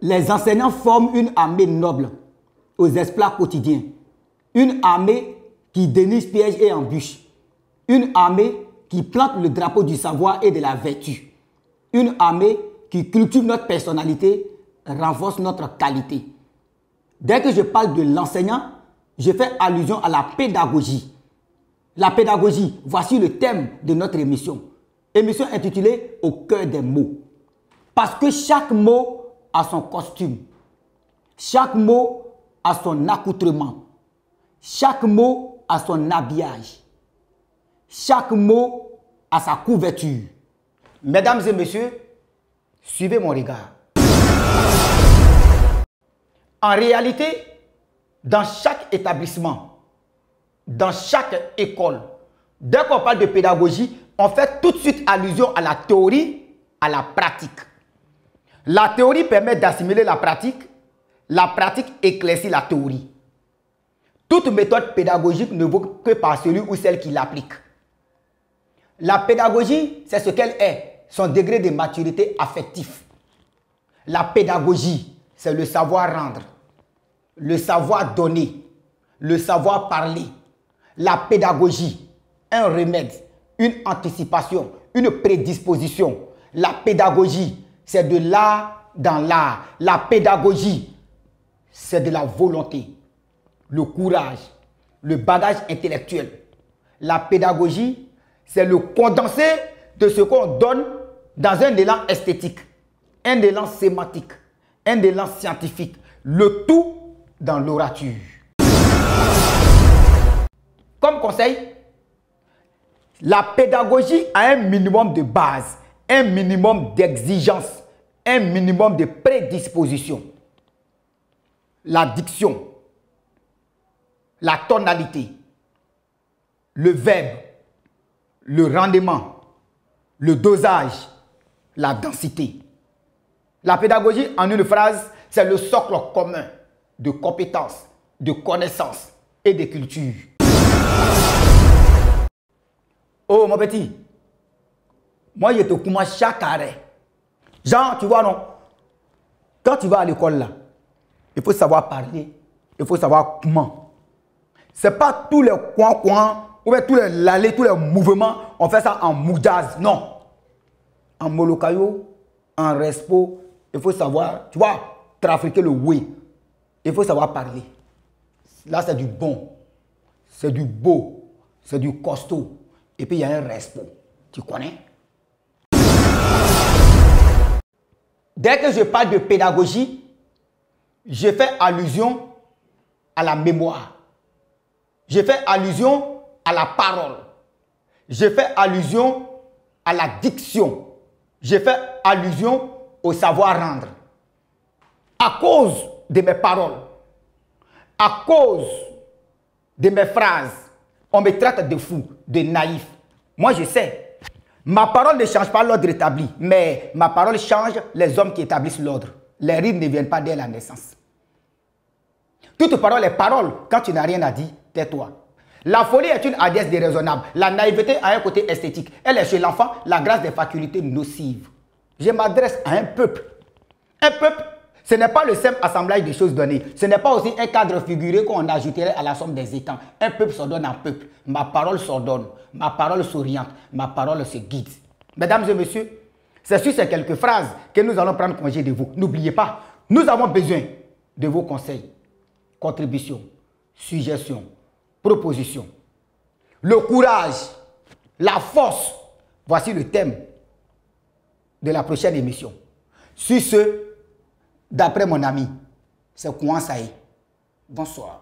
Les enseignants forment une armée noble aux exploits quotidiens. Une armée qui déniche pièges et embûches. Une armée qui plante le drapeau du savoir et de la vertu. Une armée qui cultive notre personnalité, renforce notre qualité. Dès que je parle de l'enseignant, je fais allusion à la pédagogie. La pédagogie, voici le thème de notre émission. Émission intitulée « Au cœur des mots ». Parce que chaque mot a son costume. Chaque mot a son accoutrement. Chaque mot a son habillage. Chaque mot a sa couverture. Mesdames et messieurs, suivez mon regard. En réalité, dans chaque établissement, dans chaque école, dès qu'on parle de pédagogie, on fait tout de suite allusion à la théorie, à la pratique. La théorie permet d'assimiler la pratique éclaircit la théorie. Toute méthode pédagogique ne vaut que par celui ou celle qui l'applique. La pédagogie, c'est ce qu'elle est, son degré de maturité affectif. La pédagogie, c'est le savoir rendre, le savoir donner, le savoir parler. La pédagogie, un remède, une anticipation, une prédisposition. La pédagogie, c'est de l'art dans l'art. La pédagogie, c'est de la volonté, le courage, le bagage intellectuel. La pédagogie, c'est le condensé de ce qu'on donne dans un élan esthétique, un élan sémantique, un élan scientifique, le tout dans l'orature. Comme conseil, la pédagogie a un minimum de base, un minimum d'exigence, un minimum de prédisposition. La diction, la tonalité, le verbe, le rendement, le dosage, la densité. La pédagogie, en une phrase, c'est le socle commun de compétences, de connaissances et de culture. Oh mon petit, moi je te commence chaque arrêt. Genre, tu vois non, quand tu vas à l'école là, il faut savoir parler, il faut savoir comment. Ce n'est pas tous les coins, ou bien tous les lalés, tous les mouvements, on fait ça en moujaz. Non. En molokayo, en respo, il faut savoir, tu vois, trafiquer le oui. Il faut savoir parler. Là, c'est du bon, c'est du beau, c'est du costaud. Et puis, il y a un respo. Tu connais? Dès que je parle de pédagogie, je fais allusion à la mémoire. Je fais allusion à la parole. Je fais allusion à la diction. Je fais allusion au savoir-rendre. À cause de mes paroles, à cause de mes phrases, on me traite de fou, de naïf. Moi, je sais. Ma parole ne change pas l'ordre établi, mais ma parole change les hommes qui établissent l'ordre. Les rides ne viennent pas dès la naissance. Toute parole est parole. Quand tu n'as rien à dire, tais-toi. La folie est une hardiesse déraisonnable. La naïveté a un côté esthétique. Elle est chez l'enfant la grâce des facultés nocives. Je m'adresse à un peuple. Un peuple, ce n'est pas le simple assemblage des choses données. Ce n'est pas aussi un cadre figuré qu'on ajouterait à la somme des étangs. Un peuple s'ordonne en peuple. Ma parole s'ordonne. Ma parole s'oriente. Ma parole se guide. Mesdames et messieurs, c'est sur ces quelques phrases que nous allons prendre congé de vous. N'oubliez pas, nous avons besoin de vos conseils, contributions, suggestions, propositions. Le courage, la force. Voici le thème de la prochaine émission. Sur ce, d'après mon ami, c'est Kouan Saï. Bonsoir.